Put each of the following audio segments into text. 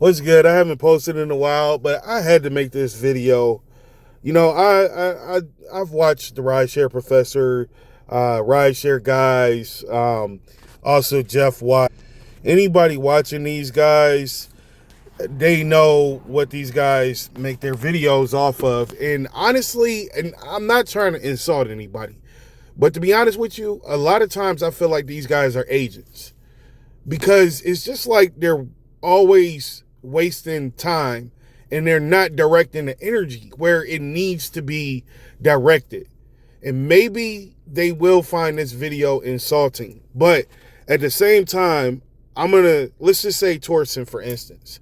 What's good? I haven't posted in a while, but I had to make this video. You know, I've watched the Rideshare Professor, Rideshare Guys, also Jeff Watt. Anybody watching these guys, they know what these guys make their videos off of. And honestly, and I'm not trying to insult anybody, but to be honest with you, a lot of times I feel like these guys are agents because it's just like they're always wasting time and they're not directing the energy where it needs to be directed. And maybe they will find this video insulting, but at the same time, let's just say Torsen, for instance.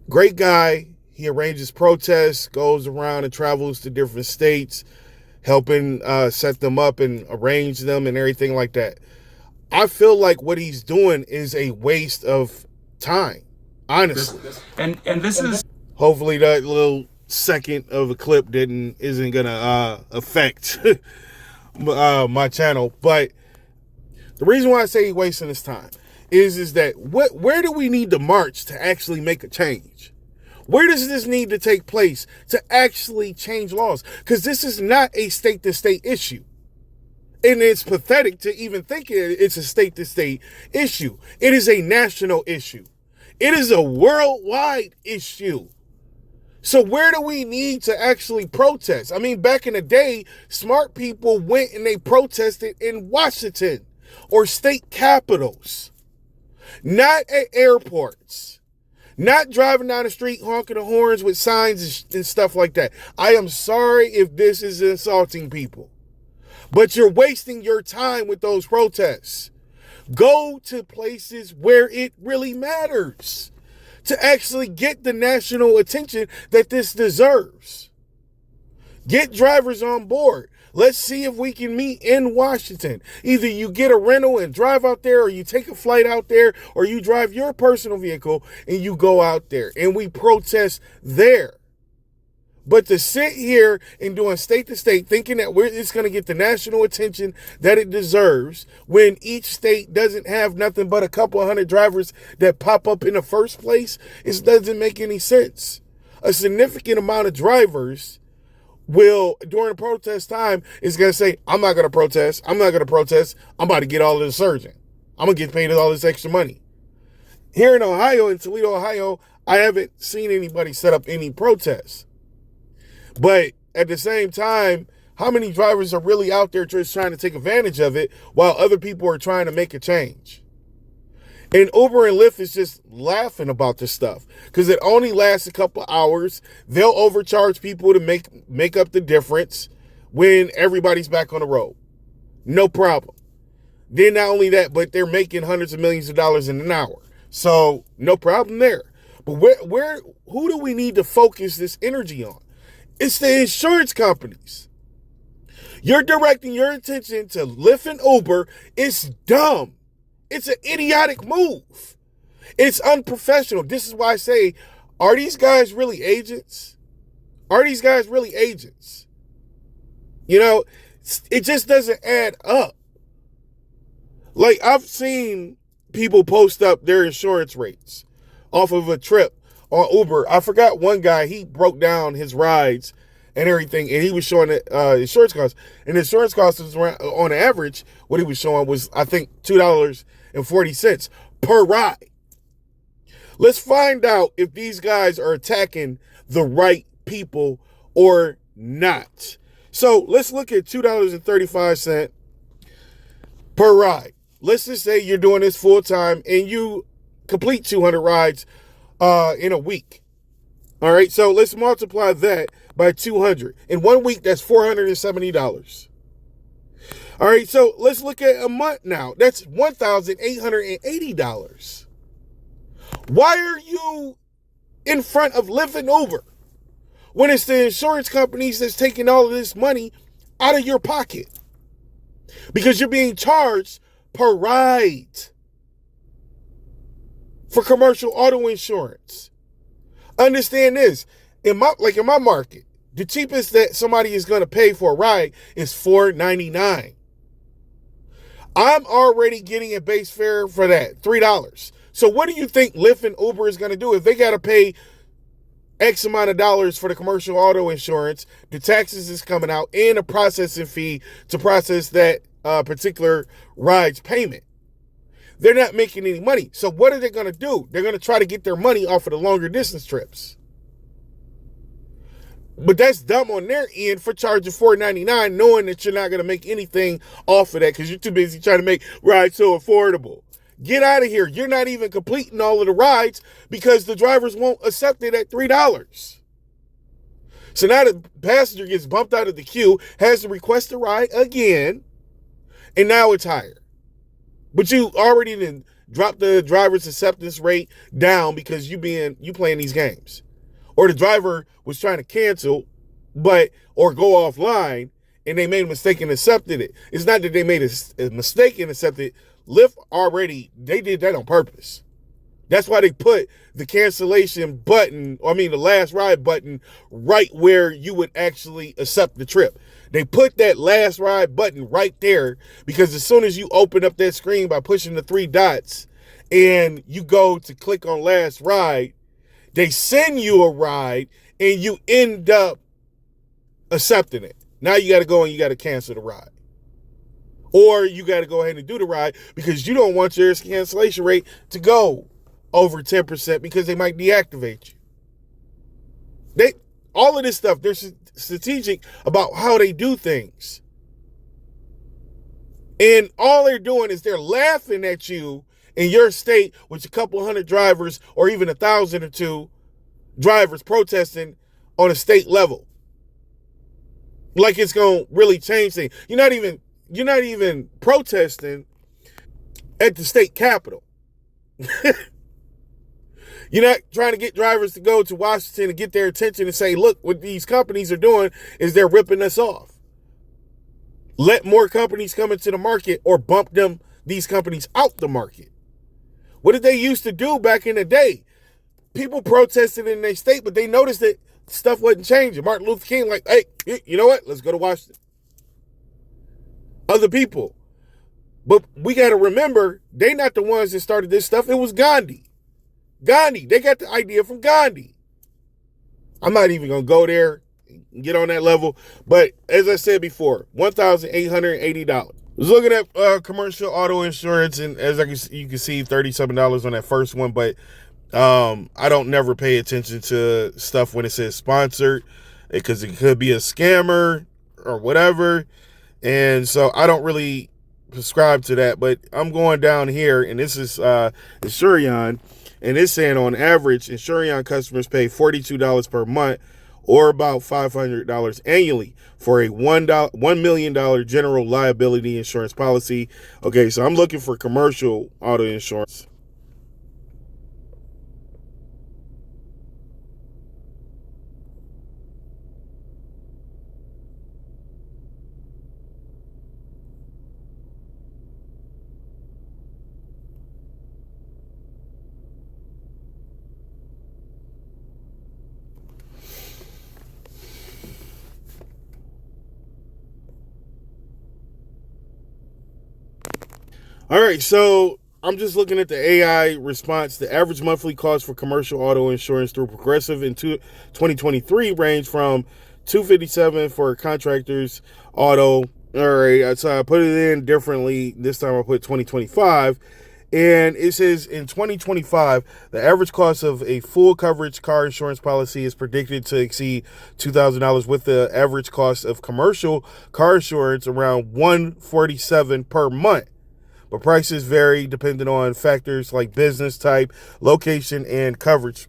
Great guy. He arranges protests, goes around and travels to different states, helping set them up and arrange them and everything like that. I feel like what he's doing is a waste of time, honestly. And this is Hopefully that little second of a clip isn't gonna affect my channel. But the reason why I say he's wasting his time is that where do we need to march to actually make a change? Where does this need to take place to actually change laws? Because this is not a state-to-state issue. And it's pathetic to even think it's a state-to-state issue. It is a national issue. It is a worldwide issue. So where do we need to actually protest? I mean, back in the day, smart people went and they protested in Washington or state capitals, not at airports, not driving down the street honking the horns with signs and stuff like that. I am sorry if this is insulting people, but you're wasting your time with those protests. Go to places where it really matters to actually get the national attention that this deserves. Get drivers on board. Let's see if we can meet in Washington. Either you get a rental and drive out there, or you take a flight out there, or you drive your personal vehicle and you go out there and we protest there. But to sit here and doing state to state, thinking that it's going to get the national attention that it deserves, when each state doesn't have nothing but a couple of hundred drivers that pop up in the first place, it doesn't make any sense. A significant amount of drivers will, during the protest time, is going to say, I'm not going to protest. I'm not going to protest. I'm about to get all of the surging. I'm going to get paid all this extra money. Here in Ohio, in Toledo, Ohio, I haven't seen anybody set up any protests. But at the same time, how many drivers are really out there just trying to take advantage of it while other people are trying to make a change? And Uber and Lyft is just laughing about this stuff because it only lasts a couple hours. They'll overcharge people to make up the difference when everybody's back on the road. No problem. Then not only that, but they're making hundreds of millions of dollars in an hour. So no problem there. But who do we need to focus this energy on? It's the insurance companies. You're directing your attention to Lyft and Uber. It's dumb. It's an idiotic move. It's unprofessional. This is why I say, are these guys really agents? Are these guys really agents? You know, it just doesn't add up. Like, I've seen people post up their insurance rates off of a trip on Uber. I forgot one guy, he broke down his rides and everything, and he was showing the insurance costs. And the insurance costs was around, on average, what he was showing was, I think, $2.40 per ride. Let's find out if these guys are attacking the right people or not. So let's look at $2.35 per ride. Let's just say you're doing this full time and you complete 200 rides in a week. All right, so let's multiply that by 200. In 1 week, that's $470. All right, so let's look at a month now. That's $1,880. Why are you in front of Lyft and Uber when it's the insurance companies that's taking all of this money out of your pocket? Because you're being charged per ride for commercial auto insurance. Understand this. In my market, the cheapest that somebody is going to pay for a ride is $4.99. I'm already getting a base fare for that, $3. So what do you think Lyft and Uber is going to do if they got to pay X amount of dollars for the commercial auto insurance, the taxes is coming out, and a processing fee to process that particular ride's payment? They're not making any money. So what are they going to do? They're going to try to get their money off of the longer distance trips. But that's dumb on their end for charging $4.99, knowing that you're not going to make anything off of that because you're too busy trying to make rides so affordable. Get out of here. You're not even completing all of the rides because the drivers won't accept it at $3. So now the passenger gets bumped out of the queue, has to request a ride again, and now it's higher. But you already done dropped the driver's acceptance rate down because you playing these games. Or the driver was trying to cancel, or go offline, and they made a mistake and accepted it. It's not that they made a mistake and accepted it. Lyft they did that on purpose. That's why they put the cancellation button, the last ride button, right where you would actually accept the trip. They put that last ride button right there because as soon as you open up that screen by pushing the 3 dots and you go to click on last ride, they send you a ride and you end up accepting it. Now you got to go and you got to cancel the ride. Or you got to go ahead and do the ride because you don't want your cancellation rate to go over 10% because they might deactivate you. All of this stuff, they're strategic about how they do things. And all they're doing is they're laughing at you in your state with a couple hundred drivers or even 1,000 or 2 drivers protesting on a state level. Like it's going to really change things. You're not even protesting at the state capitol. You're not trying to get drivers to go to Washington and get their attention and say, look, what these companies are doing is they're ripping us off. Let more companies come into the market or bump these companies out the market. What did they used to do back in the day? People protested in their state, but they noticed that stuff wasn't changing. Martin Luther King hey, you know what? Let's go to Washington. Other people. But we got to remember, they not the ones that started this stuff. It was Gandhi. They got the idea from Gandhi. I'm not even going to go there and get on that level. But as I said before, $1,880. I was looking at commercial auto insurance, and you can see $37 on that first one. But I don't never pay attention to stuff when it says sponsored because it could be a scammer or whatever. And so I don't really subscribe to that. But I'm going down here, and this is Insurance. And it's saying on average, Insurance customers pay $42 per month or about $500 annually for a $1 million general liability insurance policy. Okay, so I'm looking for commercial auto insurance. All right, so I'm just looking at the AI response. The average monthly cost for commercial auto insurance through Progressive in 2023 ranged from $257 for contractors auto. All right, so I put it in differently. This time I put 2025. And it says in 2025, the average cost of a full coverage car insurance policy is predicted to exceed $2,000, with the average cost of commercial car insurance around $147 per month. But prices vary depending on factors like business type, location, and coverage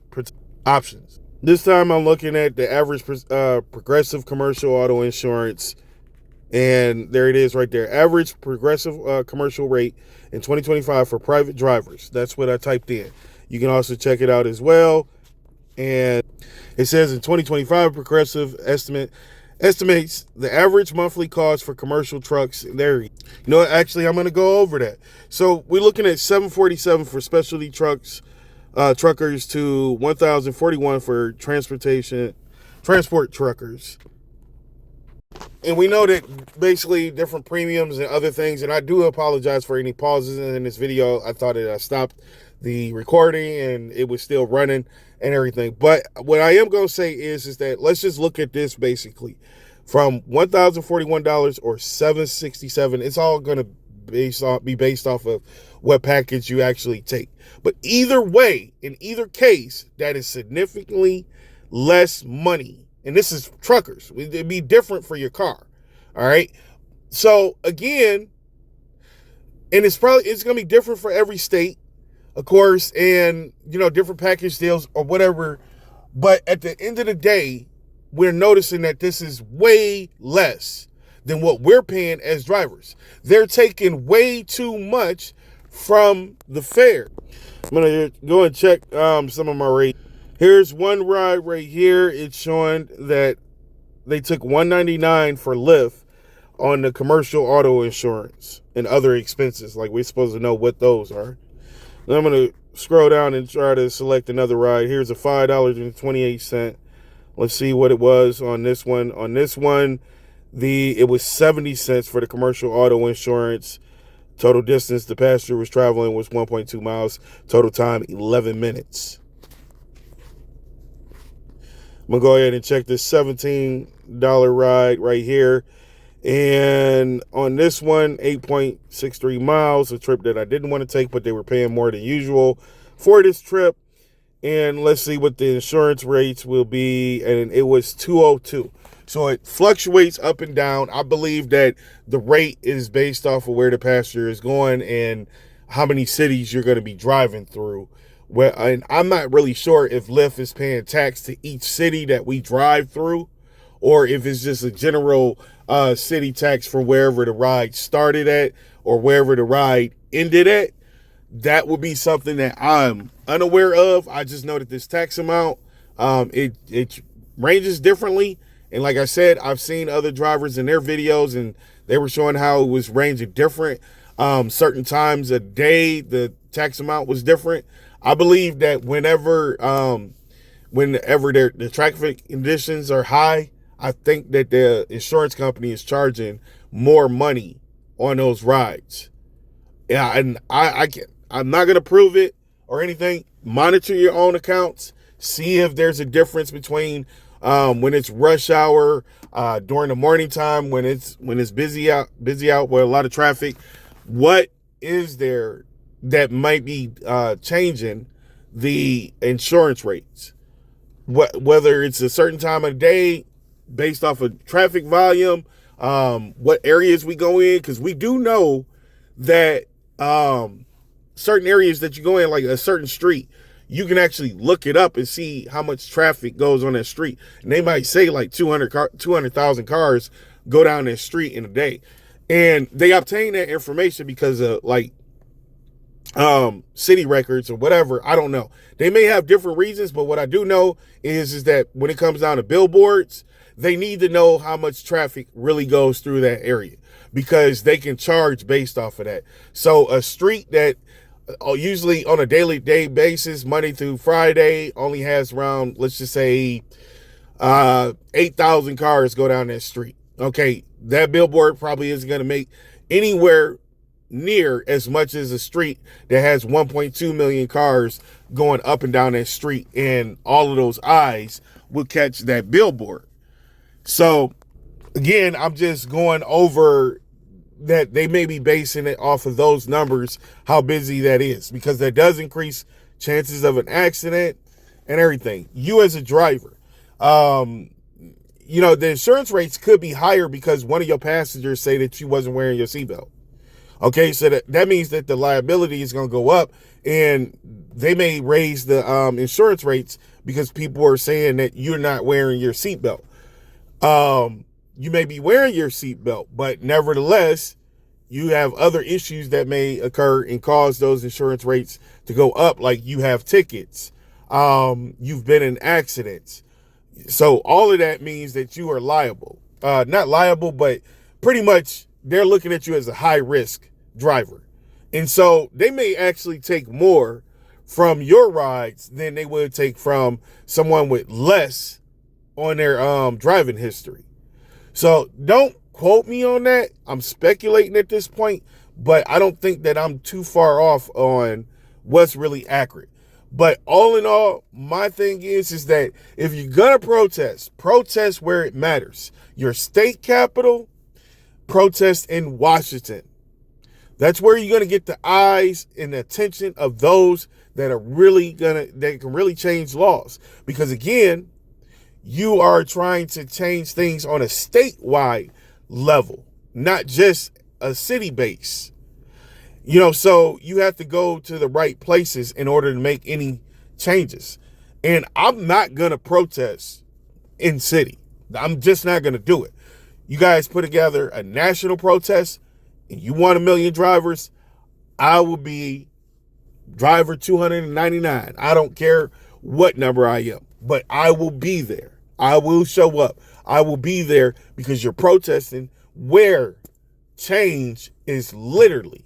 options. This time I'm looking at the average Progressive commercial auto insurance, and there it is right there. Average Progressive commercial rate in 2025 for private drivers. That's what I typed in. You can also check it out as well. And it says in 2025, Progressive estimates the average monthly cost for commercial trucks. There, actually, I'm going to go over that. So we're looking at $747 for specialty trucks, truckers, to $1,041 for transport truckers. And we know that basically different premiums and other things. And I do apologize for any pauses in this video. I thought that I stopped the recording and it was still running and everything. But what I am going to say is that let's just look at this basically from $1,041 or $767. It's all going to be based off of what package you actually take. But either way, in either case, that is significantly less money. And this is truckers. It'd be different for your car. All right. So again, and it's going to be different for every state, of course, and, different package deals or whatever. But at the end of the day, we're noticing that this is way less than what we're paying as drivers. They're taking way too much from the fare. I'm going to go and check some of my rates. Here's one ride right here. It's showing that they took $199 for Lyft on the commercial auto insurance and other expenses. Like, we're supposed to know what those are. Then I'm going to scroll down and try to select another ride. Here's a $5.28. Let's see what it was on this one. On this one, it was 70 cents for the commercial auto insurance. Total distance the passenger was traveling was 1.2 miles. Total time, 11 minutes. I'm going to go ahead and check this $17 ride right here. And on this one, 8.63 miles, a trip that I didn't want to take, but they were paying more than usual for this trip. And let's see what the insurance rates will be. And it was $202. So it fluctuates up and down. I believe that the rate is based off of where the passenger is going and how many cities you're going to be driving through. And I'm not really sure if Lyft is paying tax to each city that we drive through, or if it's just a general city tax for wherever the ride started at or wherever the ride ended at. That would be something that I'm unaware of. I just know that this tax amount, it ranges differently. And like I said, I've seen other drivers in their videos and they were showing how it was ranging different. Certain times a day, the tax amount was different. I believe that whenever the traffic conditions are high, I think that the insurance company is charging more money on those rides. Yeah, and I'm not going to prove it or anything. Monitor your own accounts. See if there's a difference between when it's rush hour, during the morning time, when it's busy out with a lot of traffic. What is there that might be changing the insurance rates? Whether it's a certain time of day based off of traffic volume, what areas we go in, because we do know that certain areas that you go in, like a certain street, you can actually look it up and see how much traffic goes on that street. And they might say like 200,000 cars go down that street in a day. And they obtain that information because of like city records or whatever. I don't know. They may have different reasons, but what I do know is that when it comes down to billboards, they need to know how much traffic really goes through that area because they can charge based off of that. So a street that usually on a daily day basis, Monday through Friday, only has around, let's just say, 8,000 cars go down that street. Okay, that billboard probably isn't going to make anywhere near as much as a street that has 1.2 million cars going up and down that street, and all of those eyes will catch that billboard. So again, I'm just going over that they may be basing it off of those numbers, how busy that is, because that does increase chances of an accident and everything. You as a driver, the insurance rates could be higher because one of your passengers say that you wasn't wearing your seatbelt. Okay, so that means that the liability is going to go up, and they may raise the insurance rates because people are saying that you're not wearing your seatbelt. You may be wearing your seatbelt, but nevertheless, you have other issues that may occur and cause those insurance rates to go up, like you have tickets, you've been in accidents. So all of that means that you are liable. Not liable, but pretty much they're looking at you as a high-risk driver. And so they may actually take more from your rides than they would take from someone with less on their driving history. So don't quote me on that. I'm speculating at this point, but I don't think that I'm too far off on what's really accurate. But all in all, my thing is that if you're going to protest where it matters. Your state capital, protest in Washington. That's where you're going to get the eyes and the attention of those that are really that can really change laws. Because again, you are trying to change things on a statewide level, not just a city base. So you have to go to the right places in order to make any changes. And I'm not going to protest in city. I'm just not going to do it. You guys put together a national protest and you want 1 million drivers, I will be driver 299. I don't care what number I am, but I will be there. I will show up. I will be there because you're protesting where change is literally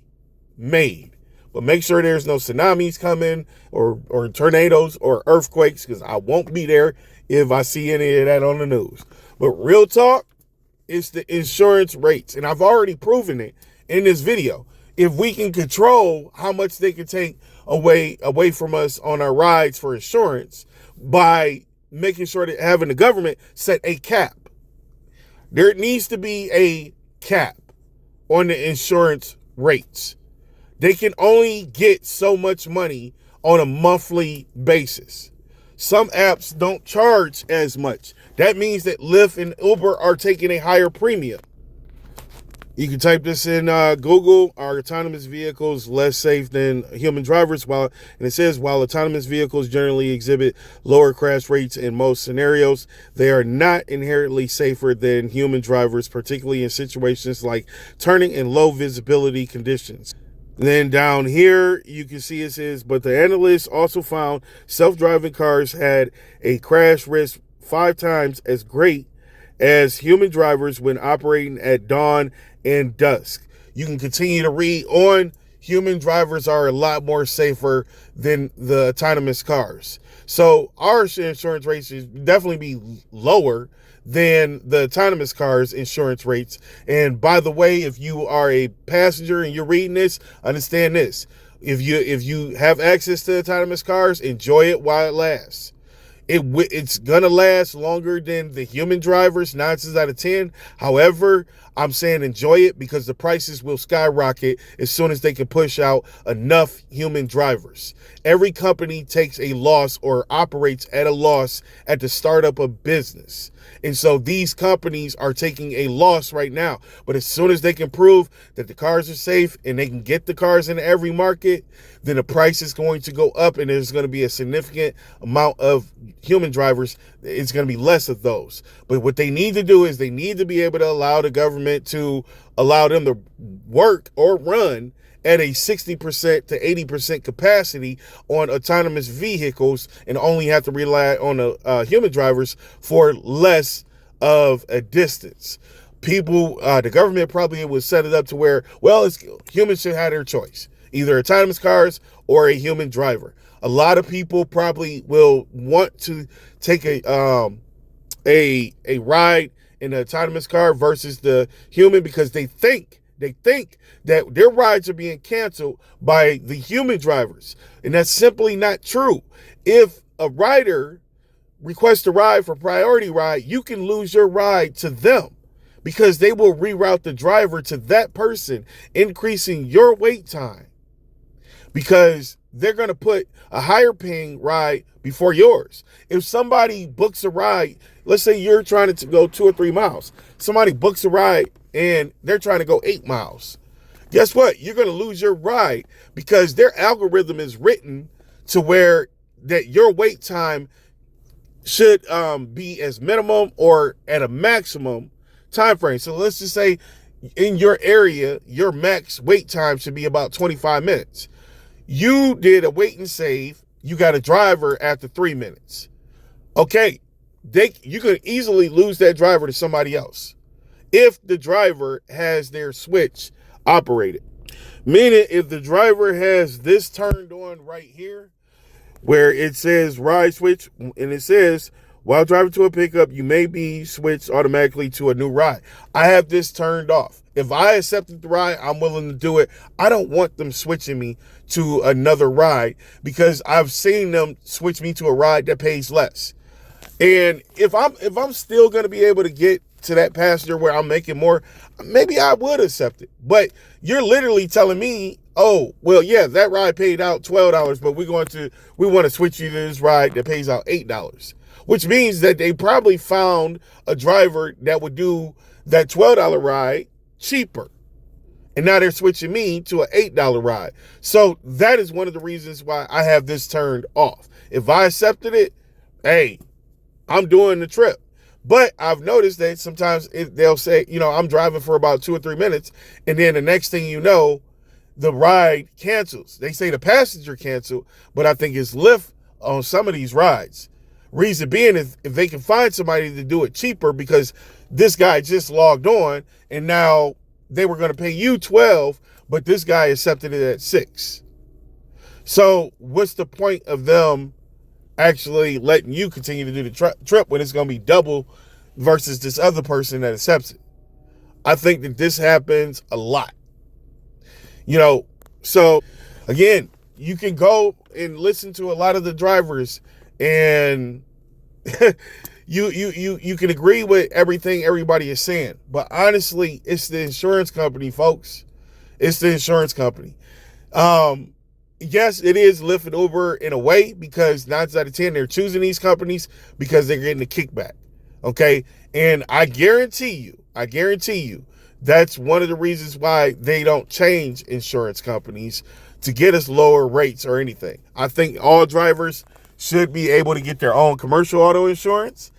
made. But make sure there's no tsunamis coming or tornadoes or earthquakes, because I won't be there if I see any of that on the news. But real talk, it's the insurance rates. And I've already proven it in this video. If we can control how much they can take away from us on our rides for insurance by making sure that having the government set a cap. There needs to be a cap on the insurance rates. They can only get so much money on a monthly basis. Some apps don't charge as much. That means that Lyft and Uber are taking a higher premium. You can type this in Google. Are autonomous vehicles less safe than human drivers? And it says, while autonomous vehicles generally exhibit lower crash rates in most scenarios, they are not inherently safer than human drivers, particularly in situations like turning in low visibility conditions. Then down here, you can see it says, but the analysts also found self-driving cars had a crash risk 5 times as great as human drivers when operating at dawn and dusk. You can continue to read on. Human drivers are a lot more safer than the autonomous cars. So our insurance rates should definitely be lower than the autonomous cars insurance rates. And by the way, if you are a passenger and you're reading this, understand this. If you have access to autonomous cars, enjoy it while it lasts. It's gonna last longer than the human drivers, 9 times out of 10. However, I'm saying enjoy it because the prices will skyrocket as soon as they can push out enough human drivers. Every company takes a loss or operates at a loss at the startup of business. And so these companies are taking a loss right now. But as soon as they can prove that the cars are safe and they can get the cars in every market, then the price is going to go up and there's going to be a significant amount of human drivers. It's going to be less of those. But what they need to do is they need to be able to allow the government to allow them to work or run at a 60% to 80% capacity on autonomous vehicles and only have to rely on the human drivers for less of a distance. The government probably would set it up to where, humans should have their choice, either autonomous cars or a human driver. A lot of people probably will want to take a ride in the autonomous car versus the human because they think that their rides are being canceled by the human drivers. And that's simply not true. If a rider requests a ride for priority ride, you can lose your ride to them because they will reroute the driver to that person, increasing your wait time because they're going to put a higher paying ride before yours. If somebody books a ride, let's say you're trying to go 2 or 3 miles, somebody books a ride and they're trying to go 8 miles. Guess what? You're going to lose your ride because their algorithm is written to where that your wait time should be as minimum or at a maximum time frame. So let's just say in your area, your max wait time should be about 25 minutes. You did a wait and save. You got a driver after 3 minutes. Okay, you could easily lose that driver to somebody else if the driver has their switch operated. Meaning if the driver has this turned on right here, where it says ride switch, and it says while driving to a pickup, you may be switched automatically to a new ride. I have this turned off. If I accepted the ride, I'm willing to do it. I don't want them switching me to another ride because I've seen them switch me to a ride that pays less. And if I'm still going to be able to get to that passenger where I'm making more, maybe I would accept it. But you're literally telling me, oh, well, yeah, that ride paid out $12, but we want to switch you to this ride that pays out $8, which means that they probably found a driver that would do that $12 ride cheaper. And now they're switching me to an $8 ride. So that is one of the reasons why I have this turned off. If I accepted it, hey, I'm doing the trip. But I've noticed that sometimes they'll say, I'm driving for about 2 or 3 minutes, and then the next thing you know, the ride cancels. They say the passenger canceled, but I think it's Lyft on some of these rides. Reason being, if they can find somebody to do it cheaper, because this guy just logged on, and now they were going to pay you 12, but this guy accepted it at 6. So what's the point of them actually letting you continue to do the trip when it's going to be double versus this other person that accepts it? I think that this happens a lot. So again, you can go and listen to a lot of the drivers, and you can agree with everything everybody is saying. But honestly, it's the insurance company, folks. It's the insurance company. Yes, it is Lyft and Uber in a way, because 9 out of 10, they're choosing these companies because they're getting a kickback. Okay. And I guarantee you, that's one of the reasons why they don't change insurance companies to get us lower rates or anything. I think all drivers should be able to get their own commercial auto insurance,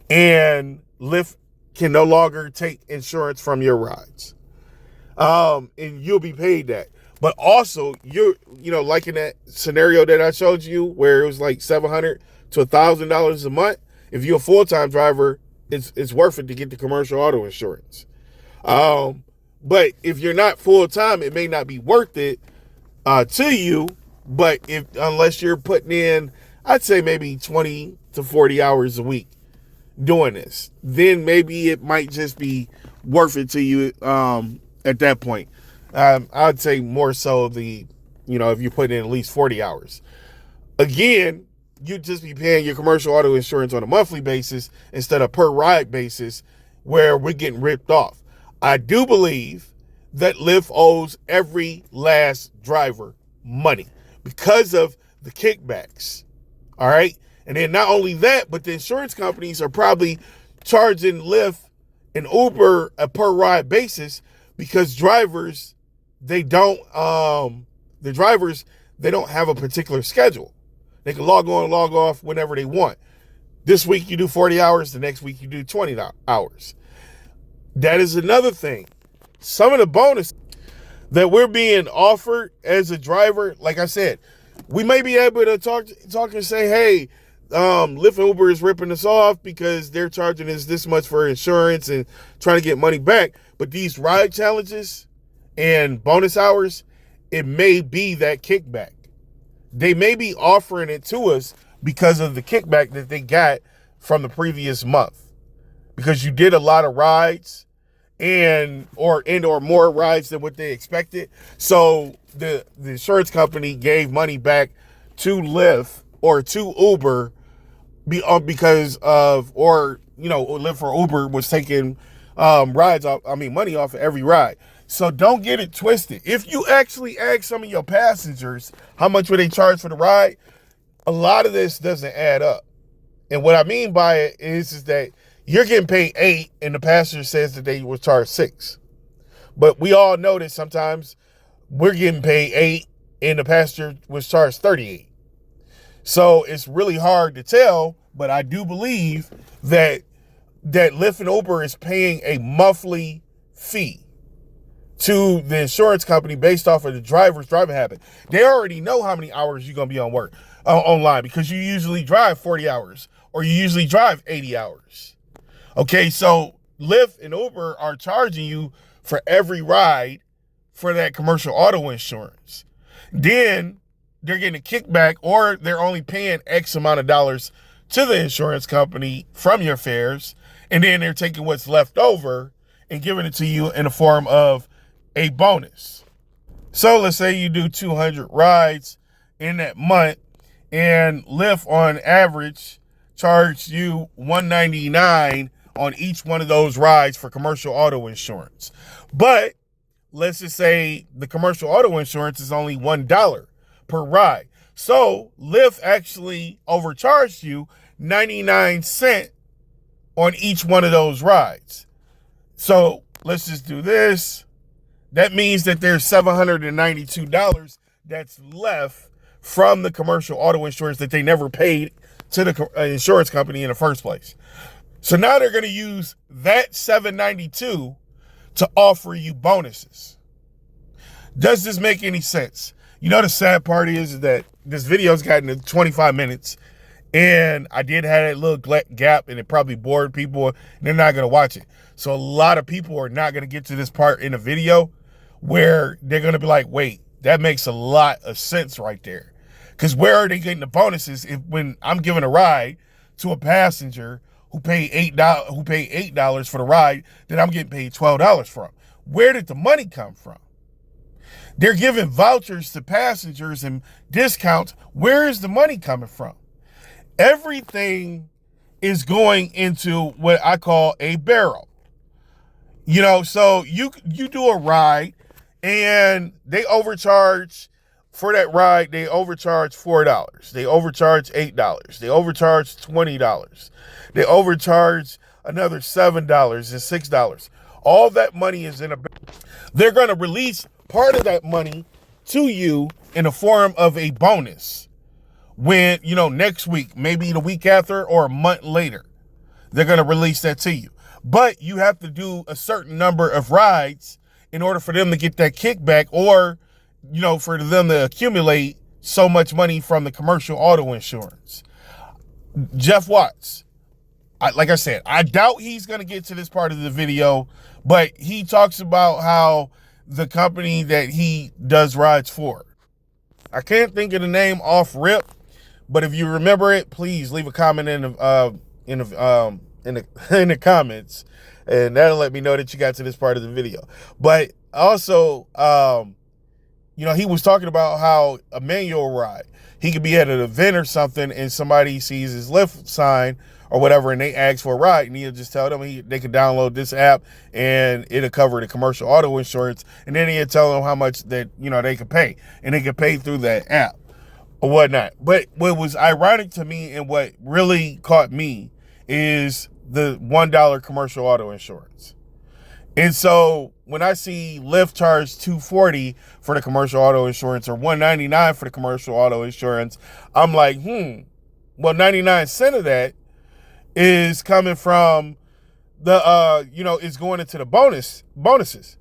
and Lyft can no longer take insurance from your rides. And you'll be paid that. But also, like in that scenario that I showed you where it was like $700 to $1,000 a month, if you're a full-time driver, it's worth it to get the commercial auto insurance. But if you're not full-time, it may not be worth it to you. But unless you're putting in, I'd say maybe 20 to 40 hours a week doing this, then maybe it might just be worth it to you at that point. I'd say more so if you put in at least 40 hours. Again, you'd just be paying your commercial auto insurance on a monthly basis instead of per ride basis, where we're getting ripped off. I do believe that Lyft owes every last driver money because of the kickbacks. All right. And then not only that, but the insurance companies are probably charging Lyft and Uber a per ride basis because drivers, they don't have a particular schedule. They can log on and log off whenever they want. This week you do 40 hours, the next week you do 20 hours. That is another thing. Some of the bonus that we're being offered as a driver, like I said, we may be able to talk and say, hey, Lyft and Uber is ripping us off because they're charging us this much for insurance and trying to get money back. But these ride challenges and bonus hours, it may be that kickback. They may be offering it to us because of the kickback that they got from the previous month, because you did a lot of rides or more rides than what they expected. So the insurance company gave money back to Lyft or to Uber because of, Lyft or Uber was taking money off of every ride. So don't get it twisted. If you actually ask some of your passengers how much would they charge for the ride, a lot of this doesn't add up. And what I mean by it is that you're getting paid $8 and the passenger says that they were charged $6. But we all know that sometimes we're getting paid $8 and the passenger was charged $38. So it's really hard to tell, but I do believe that Lyft and Uber is paying a monthly fee to the insurance company based off of the driver's driving habit. They already know how many hours you're going to be online, because you usually drive 40 hours or you usually drive 80 hours. Okay, so Lyft and Uber are charging you for every ride for that commercial auto insurance. Then they're getting a kickback, or they're only paying X amount of dollars to the insurance company from your fares, and then they're taking what's left over and giving it to you in the form of a bonus. So let's say you do 200 rides in that month, and Lyft on average charge you $199 on each one of those rides for commercial auto insurance. But let's just say the commercial auto insurance is only $1 per ride. So Lyft actually overcharged you 99 cents on each one of those rides. So let's just do this. That means that there's $792 that's left from the commercial auto insurance that they never paid to the insurance company in the first place. So now they're going to use that $792 to offer you bonuses. Does this make any sense? You know, the sad part is that this video's gotten to 25 minutes, and I did have that little gap, and it probably bored people, and they're not going to watch it. So a lot of people are not going to get to this part in the video where they're going to be like, wait, that makes a lot of sense right there. Because where are they getting the bonuses if when I'm giving a ride to a passenger who paid $8 for the ride that I'm getting paid $12 from? Where did the money come from? They're giving vouchers to passengers and discounts. Where is the money coming from? Everything is going into what I call a barrel. You know, so you do a ride and they overcharge for that ride. They overcharge $4. They overcharge $8. They overcharge $20. They overcharge another $7 and $6. All that money is in a barrel. They're going to release part of that money to you in the form of a bonus when, you know, next week, maybe the week after or a month later, they're going to release that to you. But you have to do a certain number of rides in order for them to get that kickback, or, you know, for them to accumulate so much money from the commercial auto insurance. Jeff Watts, like I said, I doubt he's going to get to this part of the video, but he talks about how the company that he does rides for, I can't think of the name off rip, but if you remember it, please leave a comment in the comments, and that'll let me know that you got to this part of the video. But also, you know, he was talking about how a manual ride, he could be at an event or something and somebody sees his Lyft sign or whatever and they ask for a ride, and he'll just tell them they can download this app and it'll cover the commercial auto insurance, and then he'll tell them how much that, you know, they can pay, and they can pay through that app or whatnot. But what was ironic to me and what really caught me is the $1 commercial auto insurance. And so when I see Lyft charge $240 for the commercial auto insurance or $199 for the commercial auto insurance, I'm like, well, 99 cents of that is coming from the, you know, is going into the bonuses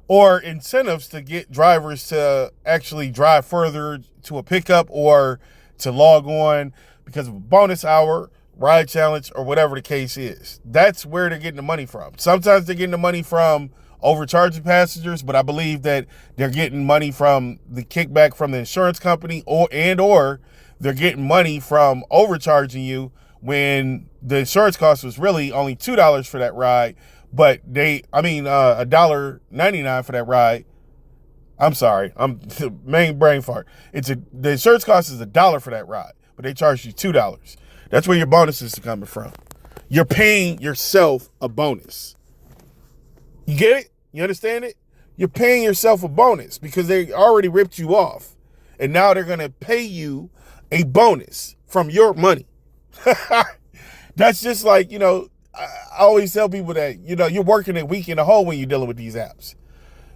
or incentives to get drivers to actually drive further to a pickup or to log on because of a bonus hour, ride challenge, or whatever the case is. That's where they're getting the money from. Sometimes they're getting the money from overcharging passengers, but I believe that they're getting money from the kickback from the insurance company, or they're getting money from overcharging you when the insurance cost was really only $2 for that ride, but $1.99 for that ride. I'm sorry, I'm main brain fart. The insurance cost is $1 for that ride, but they charge you $2. That's where your bonuses are coming from. You're paying yourself a bonus. You get it? You understand it? You're paying yourself a bonus because they already ripped you off. And now they're going to pay you a bonus from your money. That's just like, you know, I always tell people that, you know, you're working a week in a hole when you're dealing with these apps.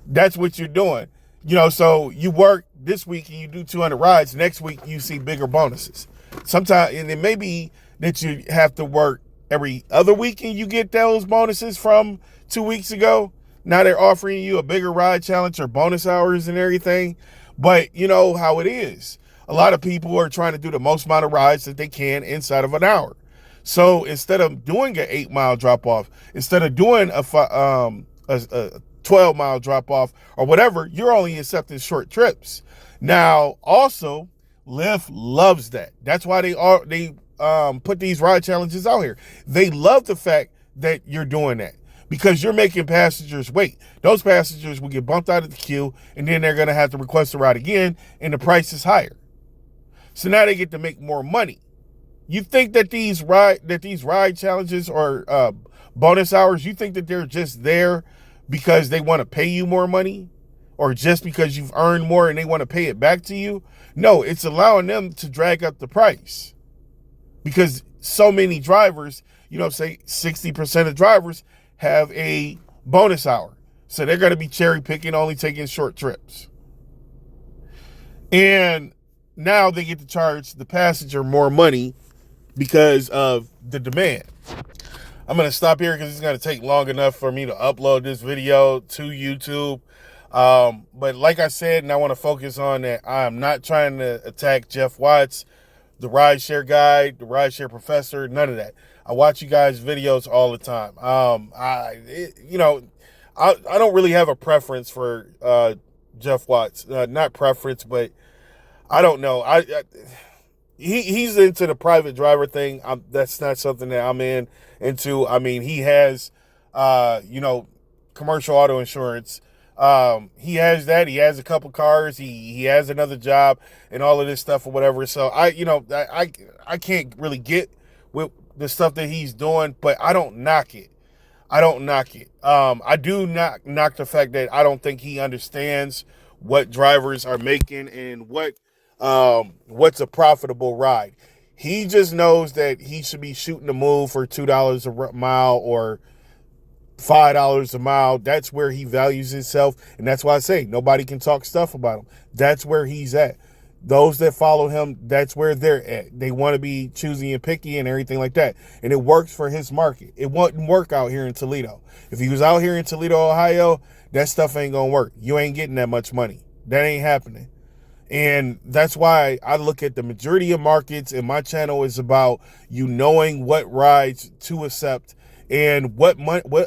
That's what you're doing. You know, so you work this week and you do 200 rides. Next week, you see bigger bonuses. Sometimes, and it may be that you have to work every other week and you get those bonuses from 2 weeks ago. Now they're offering you a bigger ride challenge or bonus hours and everything. But you know how it is. A lot of people are trying to do the most amount of rides that they can inside of an hour. So instead of doing an 8-mile drop off, instead of doing a 12-mile drop off or whatever, you're only accepting short trips. Now, also, Lyft loves that. That's why they put these ride challenges out here. They love the fact that you're doing that because you're making passengers wait. Those passengers will get bumped out of the queue, and then they're going to have to request a ride again, and the price is higher. So now they get to make more money. You think that these ride challenges or bonus hours, you think that they're just there because they want to pay you more money, or just because you've earned more and they want to pay it back to you? No, it's allowing them to drag up the price because so many drivers, say 60% of drivers have a bonus hour. So they're going to be cherry picking, only taking short trips. And now they get to charge the passenger more money because of the demand. I'm going to stop here because it's going to take long enough for me to upload this video to YouTube. But like I said, and I want to focus on that, I am not trying to attack Jeff Watts, the rideshare guy, the rideshare professor, none of that. I watch you guys' videos all the time. I don't really have a preference for Jeff Watts. Not preference, but I don't know. He's into the private driver thing. That's not something that I'm into. I mean, he has, commercial auto insurance. He has that. He has a couple cars. He has another job and all of this stuff or whatever. So I can't really get with the stuff that he's doing, but I don't knock it. I do not knock the fact that I don't think he understands what drivers are making and what's a profitable ride. He just knows that he should be shooting the move for $2 a mile or $5 a mile. That's where he values himself. And that's why I say nobody can talk stuff about him. That's where he's at. Those that follow him, that's where they're at. They want to be choosy and picky and everything like that. And it works for his market. It wouldn't work out here in Toledo. If he was out here in Toledo, Ohio, that stuff ain't going to work. You ain't getting that much money. That ain't happening. And that's why I look at the majority of markets, and my channel is about you knowing what rides to accept and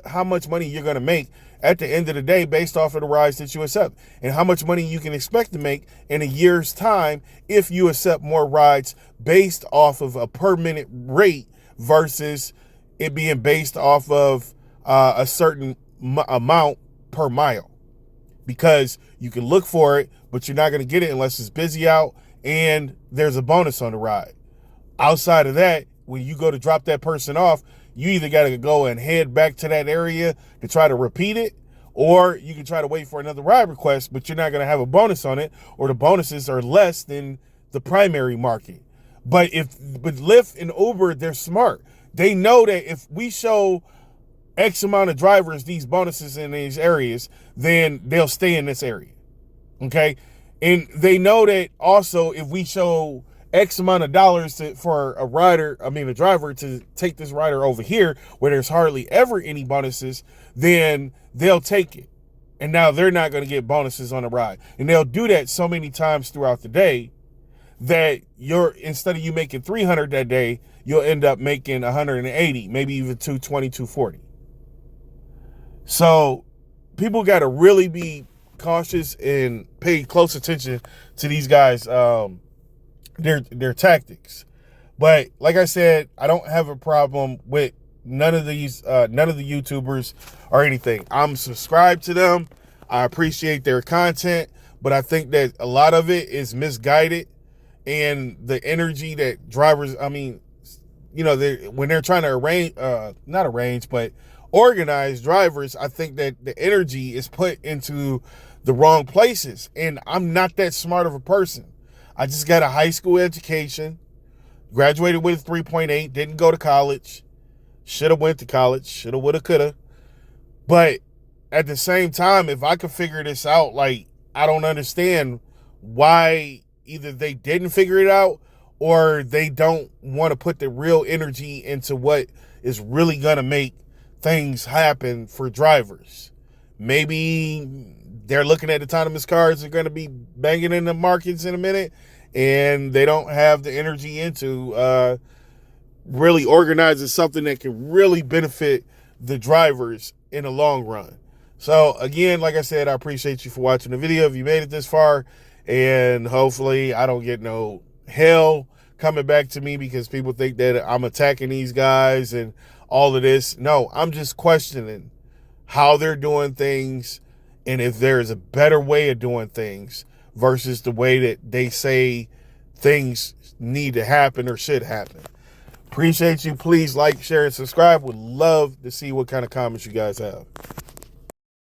how much money you're going to make at the end of the day based off of the rides that you accept, and how much money you can expect to make in a year's time if you accept more rides based off of a per minute rate versus it being based off of a certain amount per mile. Because you can look for it, but you're not going to get it unless it's busy out and there's a bonus on the ride. Outside of that, when you go to drop that person off, you either got to go and head back to that area to try to repeat it, or you can try to wait for another ride request, but you're not going to have a bonus on it, or the bonuses are less than the primary market. But Lyft and Uber, they're smart. They know that if we show X amount of drivers these bonuses in these areas, then they'll stay in this area. Okay? And they know that also if we show X amount of dollars for a driver to take this rider over here where there's hardly ever any bonuses, then they'll take it. And now they're not going to get bonuses on the ride. And they'll do that so many times throughout the day that instead of you making 300 that day, you'll end up making 180, maybe even 220, 240. So people got to really be cautious and pay close attention to these guys, their tactics. But like I said, I don't have a problem with none of the YouTubers or anything. I'm subscribed to them. I appreciate their content, but I think that a lot of it is misguided, and the energy that drivers, when they're trying to organize drivers, I think that the energy is put into the wrong places. And I'm not that smart of a person. I just got a high school education, graduated with a 3.8, didn't go to college. Should have went to college, should have, would have, could have. But at the same time, if I could figure this out, I don't understand why either they didn't figure it out or they don't want to put the real energy into what is really going to make things happen for drivers. Maybe they're looking at autonomous cars are going to be banging in the markets in a minute, and they don't have the energy into really organizing something that can really benefit the drivers in the long run. So again, like I said, I appreciate you for watching the video. If you made it this far, and hopefully I don't get no hell coming back to me because people think that I'm attacking these guys and all of this. No, I'm just questioning how they're doing things and if there is a better way of doing things versus the way that they say things need to happen or should happen. Appreciate you. Please like, share, and subscribe. Would love to see what kind of comments you guys have.